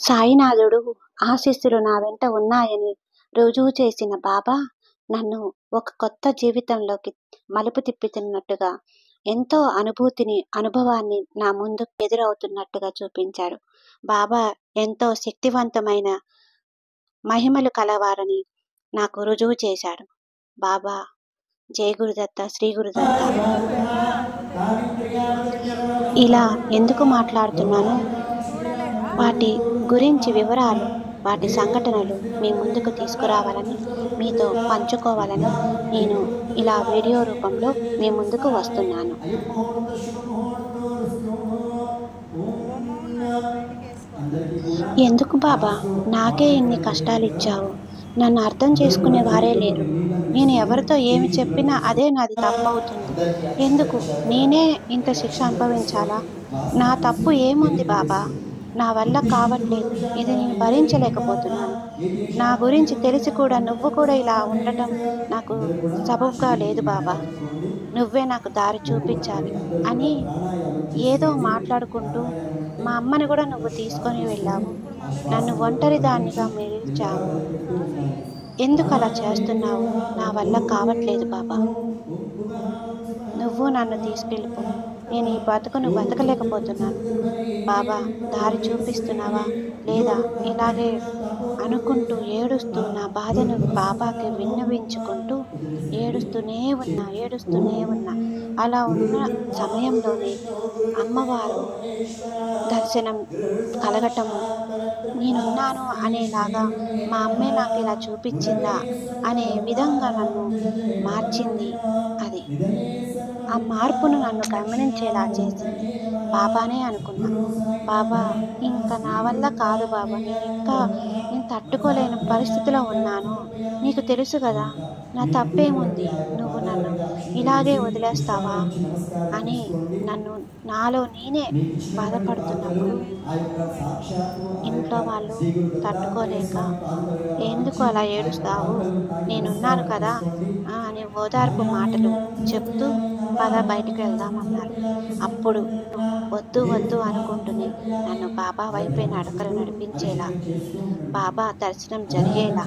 సాయినాథుడు ఆశీస్సులు నా వెంట ఉన్నాయని రుజువు చేసిన బాబా నన్ను ఒక కొత్త జీవితంలోకి మలుపు తిప్పుతున్నట్టుగా ఎంతో అనుభవాన్ని నా ముందు ఎదురవుతున్నట్టుగా చూపించాడు. బాబా ఎంతో శక్తివంతమైన మహిమలు కలవారని నాకు రుజువు చేశాడు. బాబా జై గురుదత్త, శ్రీ గురుదత్త. ఇలా ఎందుకు మాట్లాడుతున్నాను, వాటి గురించి వివరాలు, వాటి సంఘటనలు మీ ముందుకు తీసుకురావాలని, మీతో పంచుకోవాలని నేను ఇలా వీడియో రూపంలో మీ ముందుకు వస్తున్నాను. ఎందుకు బాబా నాకే ఇన్ని కష్టాలు ఇచ్చావు? నన్ను అర్థం చేసుకునే వారే లేరు. నేను ఎవరితో ఏమి చెప్పినా అదే నాది తప్పు అవుతుంది. ఎందుకు నేనే ఇంత శిక్ష అనుభవించాలా? నా తప్పు ఏముంది బాబా? నా వల్ల కావట్లేదు, ఇది నేను భరించలేకపోతున్నాను. నా గురించి తెలిసి కూడా నువ్వు కూడా ఇలా ఉండటం నాకు సబబుగా లేదు బాబా. నువ్వే నాకు దారి చూపించాలి అని ఏదో మాట్లాడుకుంటూ మా అమ్మని కూడా నువ్వు తీసుకొని వెళ్ళావు. నన్ను ఒంటరి దానిగా మిగిల్చావు. ఎందుకు అలా చేస్తున్నావు? నా వల్ల కావట్లేదు బాబా. నువ్వు నన్ను తీసుకెళ్ళిపో. నేను ఈ బతుకును బతకలేకపోతున్నాను బాబా. దారి చూపిస్తున్నావా లేదా? ఇలాగే అనుకుంటూ ఏడుస్తూ నా బాధను బాబాకి విన్నవించుకుంటూ ఏడుస్తూనే ఉన్నా. అలా ఉన్న సమయంలోనే అమ్మవారు దర్శనం కలగటము, నేనున్నాను అనేలాగా మా అమ్మే నాకు ఇలా చూపించిందా అనే విధంగా నన్ను మార్చింది. అది ఆ మార్పును నన్ను గమనించేలా చేసింది బాబానే అనుకున్నా. బాబా ఇంకా నా వల్ల కాదు బాబా, నేను తట్టుకోలేని పరిస్థితిలో ఉన్నాను. నీకు తెలుసు కదా నా తప్పేముంది, నువ్వు నన్ను ఇలాగే వదిలేస్తావా అని నాలో నేనే బాధపడుతున్నప్పుడు ఇంట్లో వాళ్ళు తట్టుకోలేక, ఎందుకు అలా ఏడుస్తావు, నేనున్నాను కదా అని ఓదార్పు మాటలు చెప్తూ పద బయటికి వెళ్దామన్నారు. అప్పుడు వద్దు అనుకుంటూనే నన్ను బాబా వైపే నడకలు నడిపించేలా, బాబా దర్శనం జరిగేలా,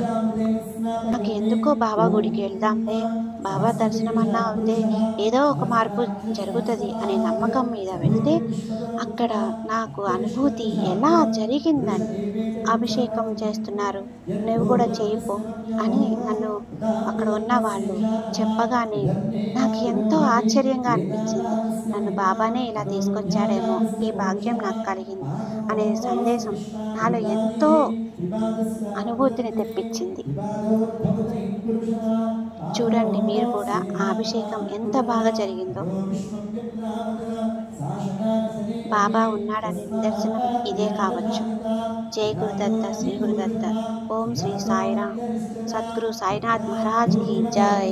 నాకు ఎందుకో బాబా గుడికి వెళ్దాంలే, బాబా దర్శనం అన్నా అవుతే ఏదో ఒక మార్పు జరుగుతుంది అనే నమ్మకం మీద వెళ్తే అక్కడ నాకు అనుభూతి ఎలా జరిగిందని, అభిషేకం చేస్తున్నారు, నువ్వు కూడా చేయిపో అని నన్ను అక్కడ ఉన్న వాళ్ళు చెప్పగానే నాకు ఎంతో ఆశ్చర్యంగా అనిపించింది. నన్ను బాబానే ఇలా తీసుకొచ్చాడేమో, ఈ భాగ్యం నాకు కలిగింది అనే సందేశం నాలో ఎంతో అనుభూతిని తెప్పించింది. చూడండి మీరు కూడా ఆ అభిషేకం ఎంత బాగా జరిగిందో. బాబా ఉన్నాడనే నిదర్శనం ఇదే కావచ్చు. జై గురుదత్త, శ్రీ గురుదత్త. ఓం శ్రీ సాయిరామ్. సద్గురు సాయినాథ్ మహారాజ్ కి జై.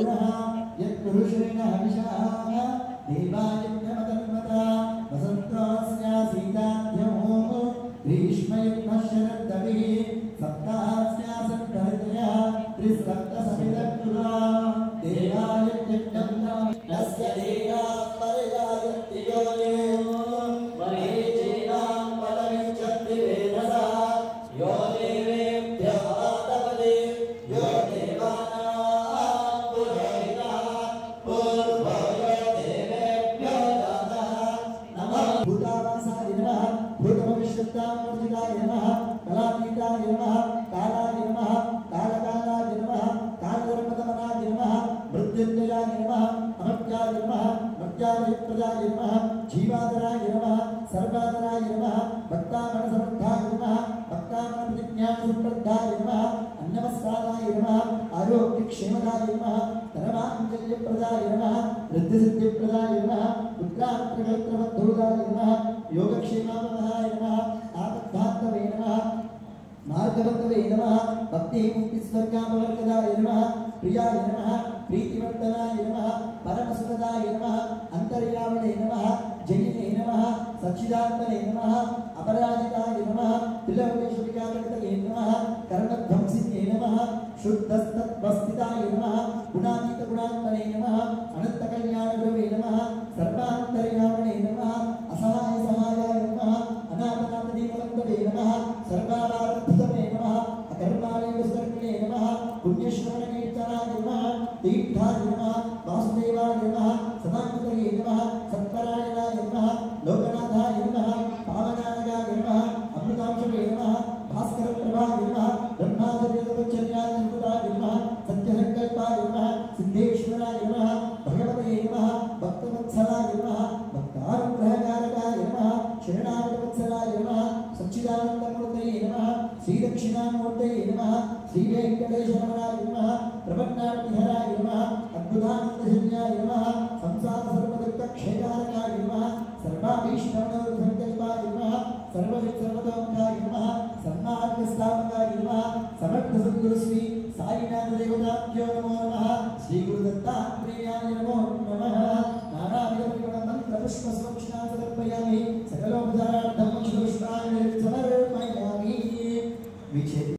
జీవాదరాయ నమః, సర్వాదరాయ నమః, భక్తామన సమర్థాయ నమః, భక్తామన ప్రతిజ్ఞా సుప్రద్ధాయ నమః, అన్నవస్త్రాయ నమః, ఆరోగ్యక్షేమదాయ నమః, ధనమాంగల్యప్రదాయ నమః, వృద్ధిసిద్ధిప్రదాయ నమః, పుత్రాప్రకల్పవద్ధూదాయ నమః, యోగక్షేమావధాయ నమః, ఆపద్ధాత్మవే నమః, మార్గవర్తవే నమః, భక్తి ముక్తి స్వర్గామవర్గదాయ నమః, ప్రియాయ నమః, ప్రీతివర్ధనాయ నమః, పరమసుఖదాయ నమః, అంతర్యామినే నమః, జయినే నమః, సచ్చిదాత్మనే నమః, అపరాజితాయ నమః, త్రిలోకేశవికారకతయే నమః, కర్మధ్వంసిన్యే నమః, శుద్ధస్తత్వస్థితాయ నమః, గుణాతీత గుణాత్మనే నమః, అనంత కళ్యాణ గురవే నమః, సర్వాంతర్యామినే నమః, అసహాయ సహాయాయ నమః, అనాథనాథ దీపవంతవే నమః, సర్వ सर्वाभारतमे नमः अकर्मालयसर्वे नमः पुण्यश्रवणकीर्तनाय नमः तीर्थाय नमः वासुदेवाय नमः सदानन्दये नमः सत्परायणाय नमः लोकनाथाय नमः पावनाय नमः अमृतांशवे नमः भास्करप्रभाय नमः ब्रह्माचर्यतपश्चर्याय नमः सत्यसङ्कल्पाय नमः सिद्धेश्वराय नमः भगवते नमः भक्तवत्सलाय नमः भक्तानुग्रहकारकाय नमः शरणागतवत्सलाय नमः सच्चिदानन्दमूर्तये नमः श्रीदक्षिणामूर्तये नमः श्रीवेङ्कटेशरमणाय नमः प्रपन्नातिहराय नमः अद्भुतानन्दजन्याय नमः संसारसर्वदुःखक्षेकारकाय नमः सर्वाभीष्टमनोसङ्कल्पाय नमः सर्ववित्सर्वतोमुखाय नमः सन्मार्गस्थापकाय नमः समर्थसद्गुरुश्री साईनाथदेवताभ्यो नमो नमः श्रीगुरुदत्तात्रेयाय नमो नमः नानाविधमन्त्रपुष्पसमक्षणां समर्पयामि सकलोपचारार्थं पुष्पाणि समर्पयामि विचेति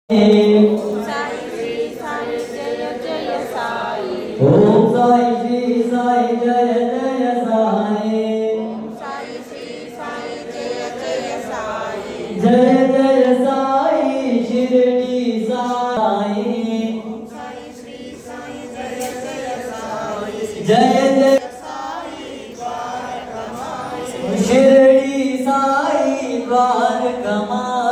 साई श्री साई जय जय साई ओम साई श्री साई जय जय साई ओम साई श्री साई जय जय साई जय जय साई शिरडी साई ओम साई श्री साई जय जय साई जय जय साई द्वारकमाई शिरडी साई द्वारकमाई